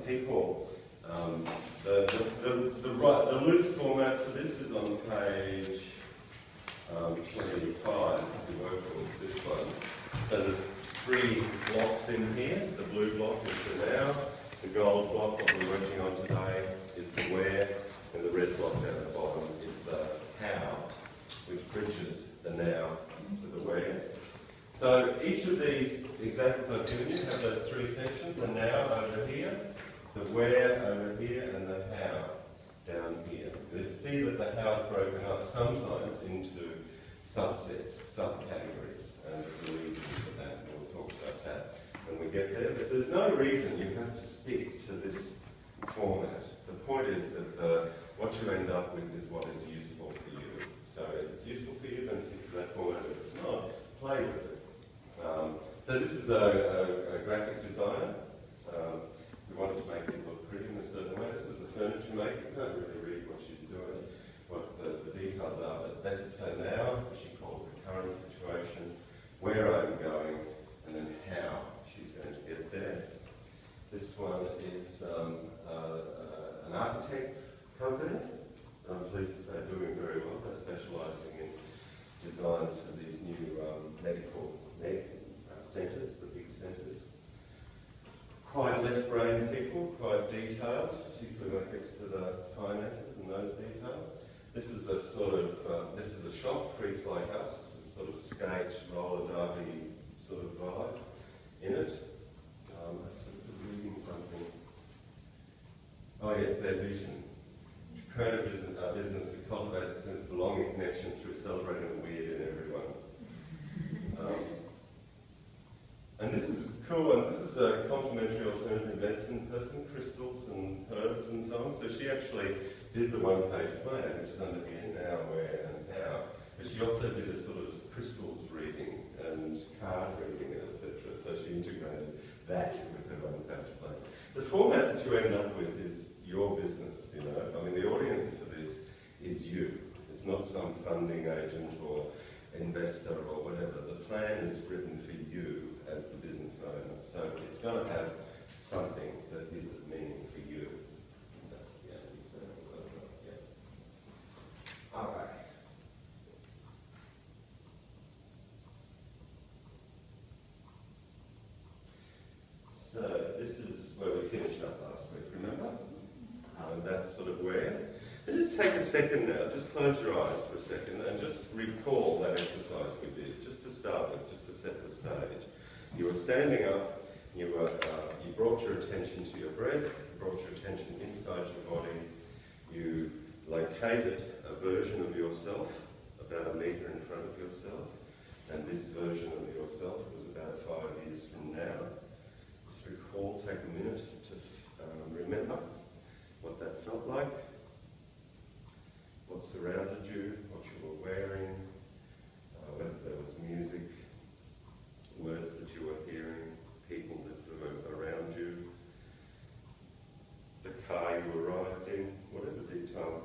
people. The loose format for this is on page 25, if you work with this one. So there's 3 blocks in here. The blue block is the now, the gold block, what we're working on today, is the where, and the red block down the bottom is the how, which bridges the now to the where. So each of these examples I've given you have those 3 sections, the now over here, the where over here, and the how down here. You see that the how is broken up sometimes into subsets, subcategories, and there's a reason for that, and we'll talk about that when we get there. But there's no reason you have to stick to this format. The point is that what you end up with is what is useful for you. So if it's useful for you, then stick to that format. If it's not, play with it. So this is a graphic designer. We wanted to make these look pretty in a certain way. This is a furniture maker. You can't really read what she's doing, what the details are, but this is her now, she called it the current situation, where I'm going, and then how she's going to get there. This one is an architect's company. I'm pleased to say they're doing very well. They're specialising in design for these new medical centres, the big centres. Quite left-brain people, quite detailed, particularly when it gets to the finances and those details. This is a sort of, this is a shop, freaks like us, with sort of skate, roller derby sort of vibe in it. I'm sort of reading something. Oh yes, their vision. To create a business that cultivates a sense of belonging, connection through celebrating the weird in everyone. And this is cool, and this is a complementary alternative medicine person, crystals and herbs and so on. So she actually did the one-page plan, which is under here, now, where, and how. But she also did a sort of crystals reading and card reading, etc. So she integrated that with her one-page plan. The format that you end up with is your business, you know. I mean, the audience for this is you. It's not some funding agent or investor or whatever. The plan is written for you as the business owner. So it's got to have something that gives it meaning for you. That's the examples I've got. Yeah. All right. So this is where we finished up last week, remember? That's sort of where. And just take a second now, just close your eyes for a second and just recall that exercise we did, just to start with, just to set the stage. You were standing up, you brought your attention to your breath, you brought your attention inside your body, you located a version of yourself about 1 metre in front of yourself, and this version of yourself was about 5 years from now. Just recall, take a minute to remember what that felt like, what surrounded you, what you were wearing, whether there was music, words that you were hearing, people that were around you, the car you arrived in, whatever detail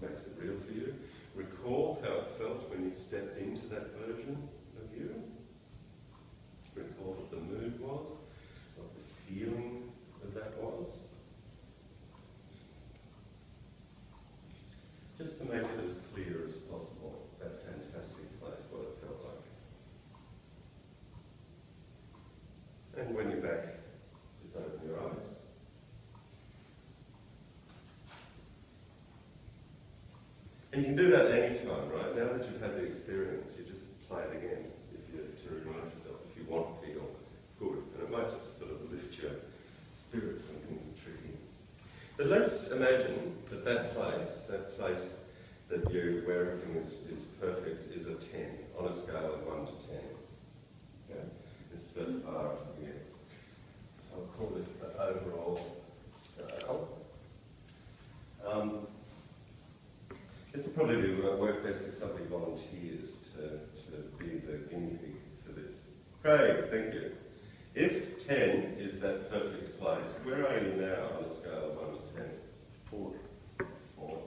makes it real for you. Recall how it felt when you stepped into that version of you. Recall what the mood was, what the feeling of that was. Just to make it as clear as possible, that fantastic place, what it felt like. And when you're back, just open your eyes. And you can do that any time, right? Now that you've had the experience, you just play it again to remind yourself if you want to feel good. And it might just sort of lift your spirits when things are tricky. But let's imagine that that place that where everything is perfect, is a 10 on a scale of 1 to 10. Okay? This first bar here. So I'll call this the overall scale. This will probably work best if somebody volunteers to be the guinea pig for this. Craig, thank you. If 10 is that perfect place, where are you now on a scale of 1 to 10? 4. 4.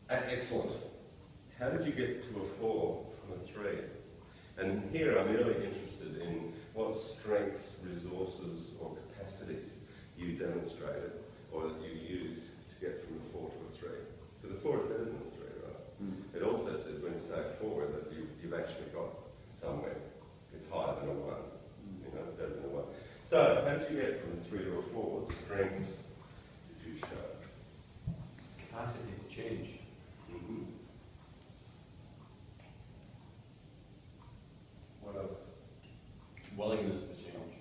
That's excellent. How did you get to a 4 from a 3? And here I'm really interested in what strengths, resources or capacities you demonstrated or that you used to get from a 4 to a 3. Because a 4 is better than a 3, right? Mm. It also says when you say a 4 that you've actually got somewhere. It's higher than a 1. You know, it's better than a 1. So, how did you get from a 3 to a 4? What strengths did you show? Capacity to change. Mm-hmm. What else? Willingness to change.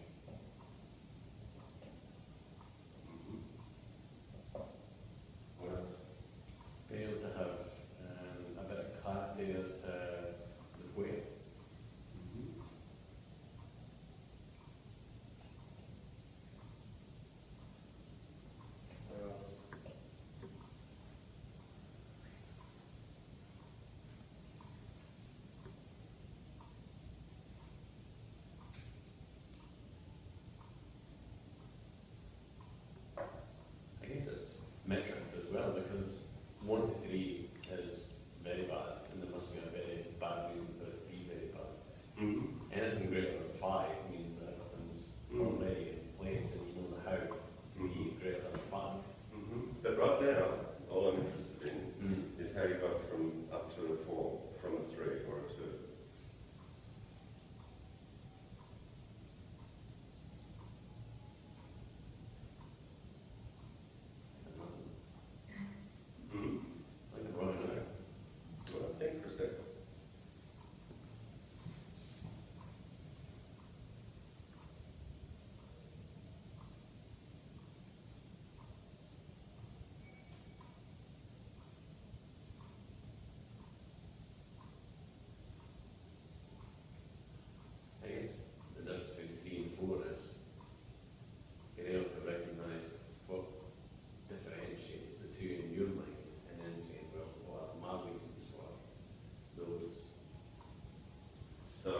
Mm-hmm. What else? Be able to have a bit of clarity as to the way. Mm-hmm. What else? I guess it's metrics as well, because 1 to 3 is very bad, and there must be a very bad reason for it to be very bad. Mm-hmm. Anything greater than 5 means that everything's already in place and you know the how to be greater than 5. Mm-hmm. But right now, all I'm interested in is how you got from up to a 4, from a 3 or a 2. Mm-hmm. Like a running out. Well, think for a second. I guess the difference between 3 and 4 is being able to recognise what differentiates the 2 in your mind, and then saying, well, what are my reasons for those? So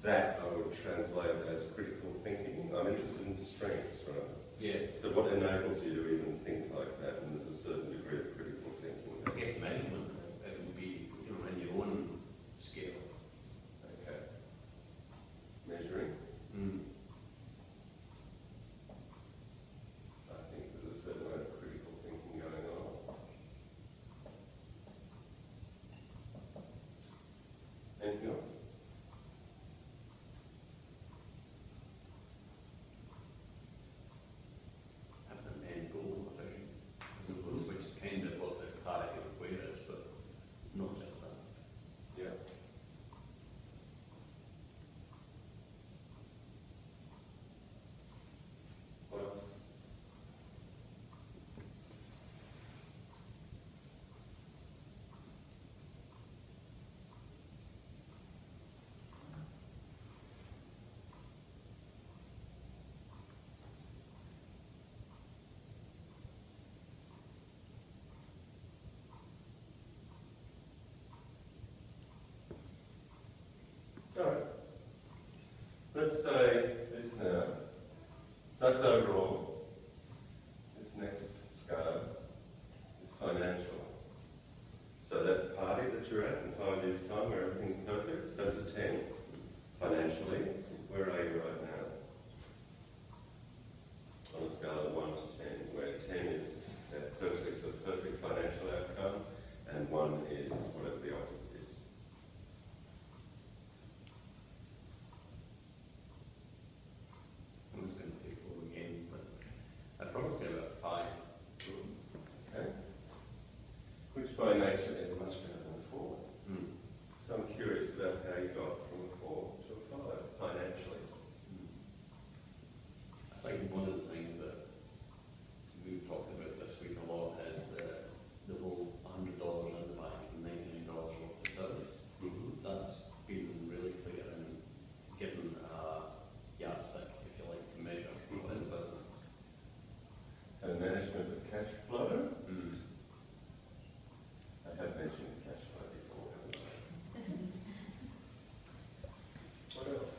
that I would translate as critical thinking. I'm interested in strengths, right? Yeah. So what enables you to even think like that? And there's a certain degree of critical thinking. I guess measurement, it would be, you know, in your own scale. Okay. Measuring. I think there's a certain amount of critical thinking going on. Anything else? Having an end goal, I think, I suppose, which is kind of what the clarity of where is, but not just that. Yeah. What else? All right. Let's say this now. So that's overall. This next scale is financial. So that party that you're at in 5 years' time where everything's perfect, that's a 10. Financially, where are you right now? On a scale of 1 to 10, where 10 is the perfect financial outcome, and 1 is whatever the opposite is. I'm just going to say 4 again, but I'd probably say about 5. Okay? Which by nature is much better than a 4. So I'm curious about how you got from a 4 to a 5 financially. I think one of the things that we've talked about this week a lot is the whole $100 in the bank and $99 worth of service. That's been really clear and given a yardstick, if you like, to measure what is a business. So management of cash flow. I have mentioned cash flow before, haven't I? What else?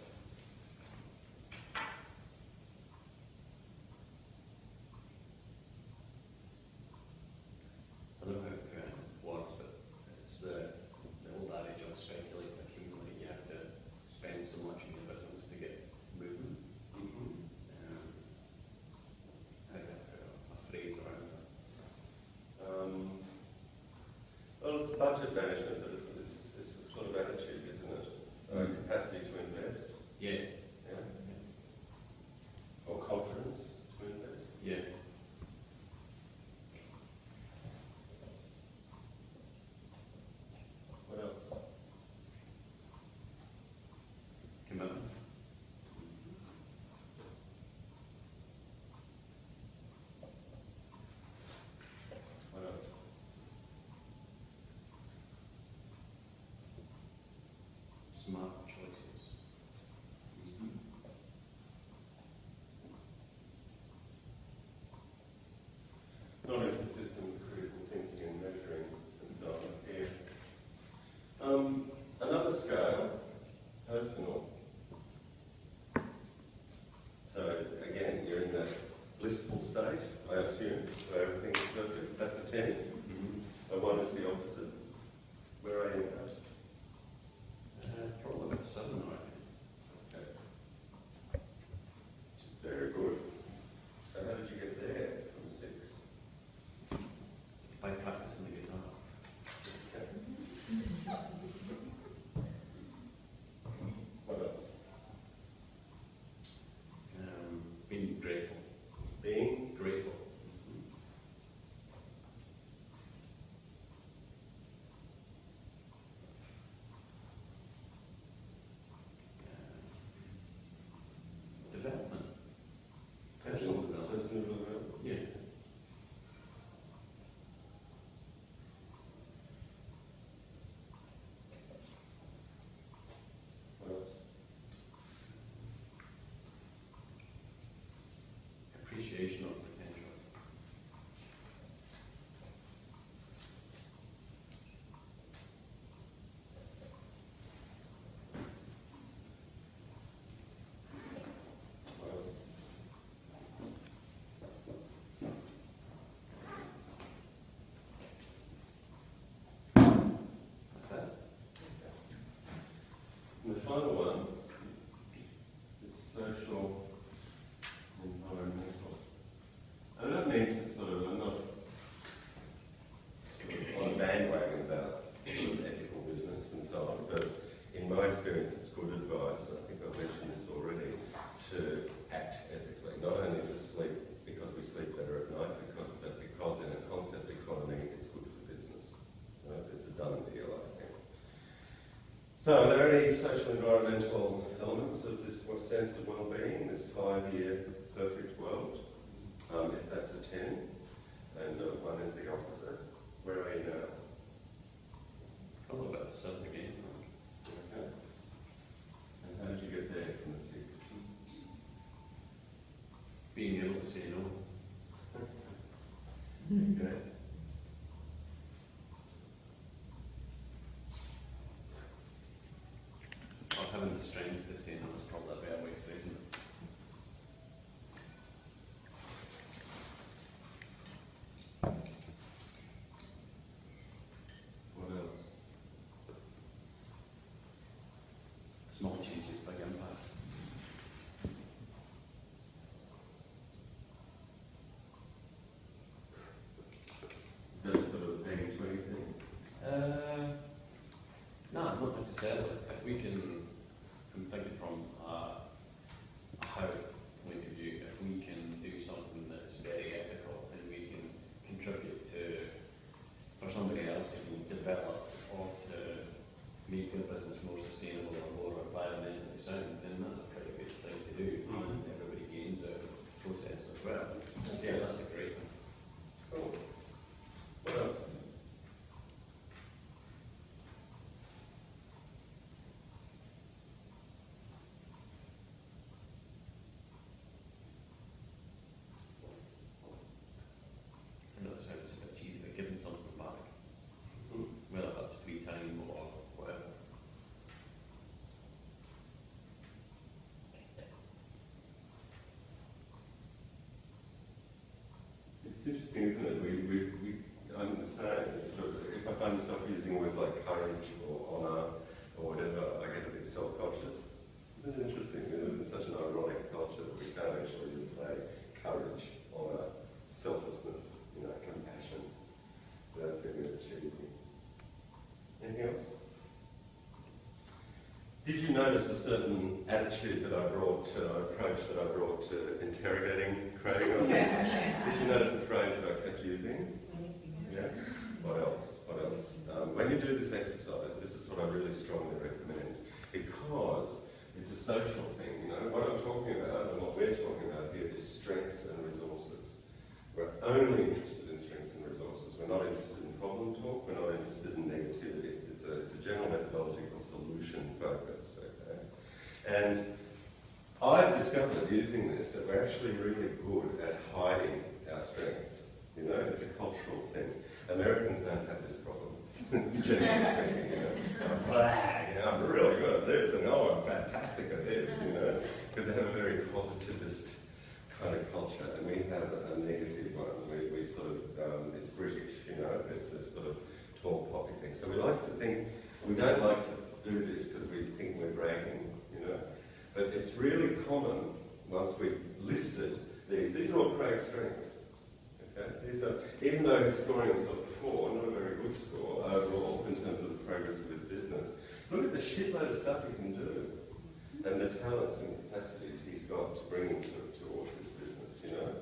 I don't know how it works, but it's the old adage of speculate accumulate. You budget management, but it's a sort of attitude, isn't it? Capacity to invest. Yeah. Yeah. Or confidence to invest. Yeah. What else? Commitment. What else? Smart choices. Not inconsistent with critical thinking and measuring and so on here. Another scale, personal. So again, you're in that blissful state, I assume, where everything's perfect. That's a 10. And 1 is the opposite. Where are you now? Probably about 7, I Okay. Very good. So how did you get there from 6? by practicing the guitar. Okay. What else? Being grateful. Being Grateful. Development. Personal development. Personal development. Yeah. What else? Appreciation of potential. What else? That's it. And the final one is social environmental. I don't mean to sort of, I'm not sort of on a bandwagon about sort of ethical business and so on, but in my experience it's good advice, and I think I've mentioned this already, to act ethically, not only to sleep because we sleep better at night, but because in a concept economy it's good for business. Right? It's a done deal, I think. So, are there any social environmental elements of this sense of well-being, this 5-year perfect world? If that's a 10, and 1 is the opposite, where are you now? Probably about 7 again. Okay. And how did you get there from the 6? Being able to say no. Okay. Or having the strength to say no is probably a better way of phrasing it. What else? Small changes, big impacts. Is that sort of a 80-20 thing? No, not necessarily. If we can, I'm thinking from a how point of view, if we can do something that's very ethical and we can contribute to, for somebody else to be developed or to make their business more sustainable or more environmentally sound, then that's a pretty good thing to do. And everybody gains out of the process as well. Yeah, that's a great thing. Cool. What else? I know it sounds a bit cheesy, but giving something back, Hmm. whether that's free time or whatever. It's interesting, isn't it? I'm the same. Sort of, if I find myself using words like courage or honour or whatever, I get a bit self-conscious. Isn't it interesting? It's such an ironic culture that we can't actually just say courage, honour, selflessness, compassion, without feeling a bit cheesy. Did you notice a certain attitude that I brought, approach that I brought to interrogating Craig on this? Did you notice a phrase that I kept using? Yeah. What else? What else? When you do this exercise, this is what I really strongly recommend, because it's a social thing. You know, what I'm talking about and what we're talking about here is strengths and resources. We're only interested in strengths and resources. We're not interested in problem talk. We're not interested in negativity. It's a general methodological solution focus. Okay? And I've discovered using this that we're actually really good at hiding our strengths. You know, it's a cultural thing. Americans don't have this problem. Generally speaking, you know, I'm really good at this, and oh, I'm fantastic at this, you know, because they have a very positivist kind of culture, and we have a negative one. We sort of, it's British, you know, it's this sort of tall poppy thing. So we like to think, we don't like to do this because we think we're bragging, you know, but it's really common once we've listed these are all Craig's strengths. Okay? These are, even though he's scoring himself a 4, not a very good score overall in terms of the progress of his business, look at the shitload of stuff he can do and the talents and capacities he's got to bring towards this business, you know.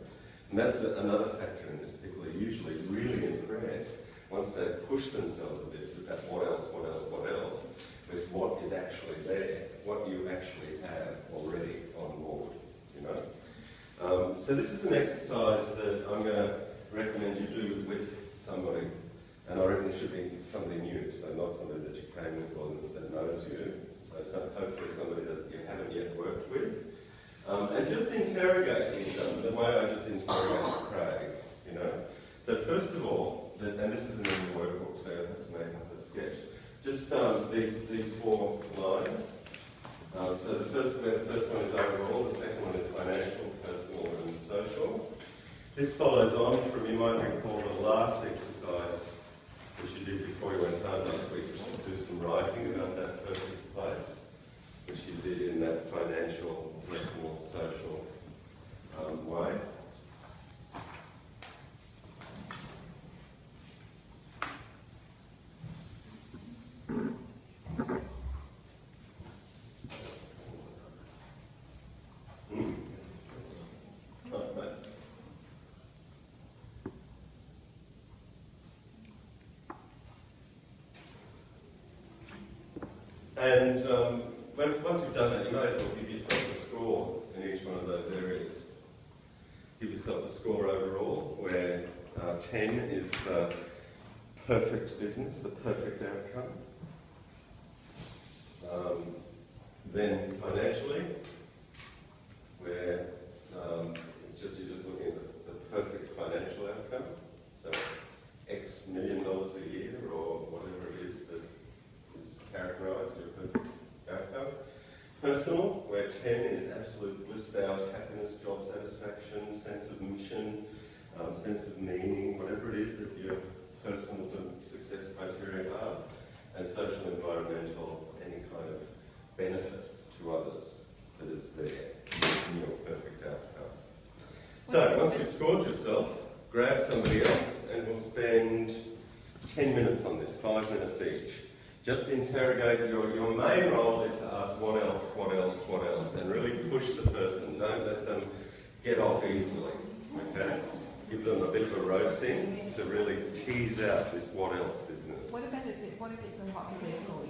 And that's another factor in this. People are usually really impressed once they've pushed themselves a bit with that what else, with what is actually there, what you actually have already on board, you know. So this is an exercise that I'm going to recommend you do with somebody, and I reckon it should be somebody new, so not somebody that you came with or that knows you, so hopefully somebody that you haven't yet worked with. And just interrogate each other the way I just interrogated Craig, you know. So first of all, and this isn't in the workbook, so you'll have to make up a sketch, just these 4 lines. So the first one is overall, the second one is financial, personal and social. This follows on from, you might recall, the last exercise which you did before you went home last week, which was to do some writing about that perfect place, which you did in that financial, personal, social way. And once you've done that, you may as well give yourself a score in each one of those areas. Give yourself a score overall, where 10 is the perfect business, the perfect outcome. Then financially, where you're just looking at the perfect financial outcome. So X million dollars a year, or whatever it is that is characterised your perfect outcome. Personal, where 10 is absolute blissed out happiness, job satisfaction, sense of mission, sense of meaning, whatever it is that your personal success criteria are. And social, environmental, any kind of benefit to others that is there in your perfect outcome. So, once you've scored yourself, grab somebody else and we'll spend 10 minutes on this, 5 minutes each. Just interrogate, your main role is to ask what else, and really push the person. Don't let them get off easily, okay? Give them a bit of a roasting to really tease out this what else business. What if it's a hypothetical